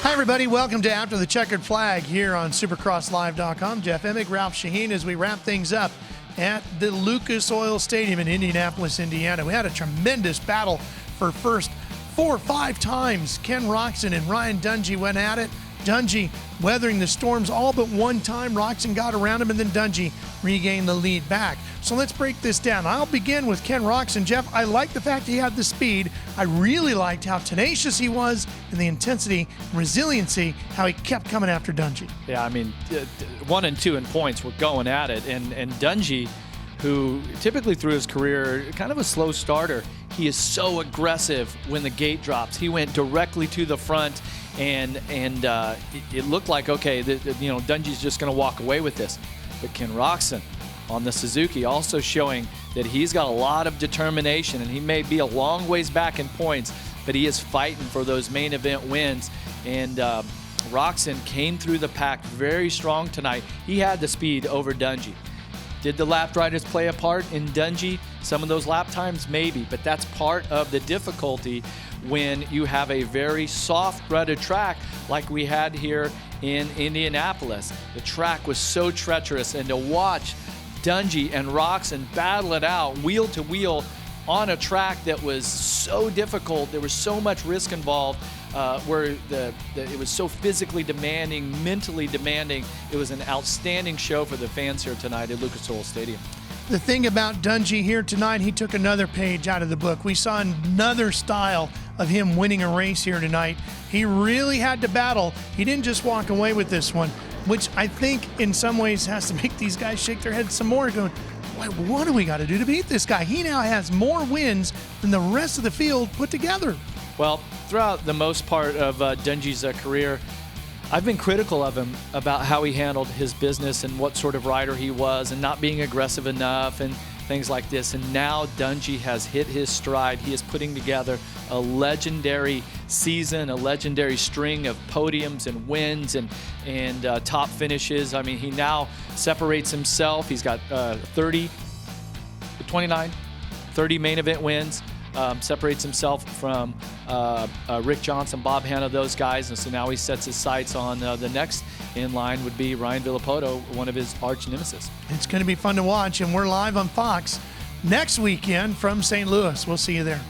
Hi, everybody. Welcome to After the Checkered Flag here on SupercrossLive.com. Jeff Emig, Ralph Sheheen, as we wrap things up at the Lucas Oil Stadium in Indianapolis, Indiana. We had a tremendous battle for first 4 or 5 times. Ken Roczen and Ryan Dungey went at it. Dungey weathering the storms all but one time. Roczen got around him, and then Dungey regained the lead back. So let's break this down. I'll begin with Ken Roczen. Jeff, I like the fact he had the speed. I really liked how tenacious he was and the intensity and resiliency, how he kept coming after Dungey. Yeah, I mean, 1 and 2 in points were going at it. And Dungey, who typically through his career, kind of a slow starter, he is so aggressive when the gate drops. He went directly to the front, and it looked like, okay, Dungey's just going to walk away with this. But Ken Roczen on the Suzuki also showing that he's got a lot of determination, and he may be a long ways back in points, but he is fighting for those main event wins. And Roczen came through the pack very strong tonight. He had the speed over Dungey. Did the lap riders play a part in Dungey? Some of those lap times, maybe, but that's part of the difficulty when you have a very soft rutted track like we had here in Indianapolis. The track was so treacherous, and to watch Dungey and Roczen battle it out wheel to wheel on a track that was so difficult, there was so much risk involved, where it was so physically demanding, mentally demanding. It was an outstanding show for the fans here tonight at Lucas Oil Stadium. The thing about Dungey here tonight, he took another page out of the book. We saw another style of him winning a race here tonight. He really had to battle. He didn't just walk away with this one, which I think in some ways has to make these guys shake their heads some more, going, what do we got to do to beat this guy? He now has more wins than the rest of the field put together. Well, throughout the most part of Dungey's career, I've been critical of him about how he handled his business and what sort of rider he was and not being aggressive enough and things like this. And now Dungey has hit his stride. He is putting together a legendary season, a legendary string of podiums and wins and top finishes. I mean, he now separates himself. He's got 30 main event wins. Separates himself from Rick Johnson, Bob Hanna, those guys, and so now he sets his sights on the next in line would be Ryan Villopoto, one of his arch nemesis. It's going to be fun to watch, and we're live on Fox next weekend from St. Louis. We'll see you there.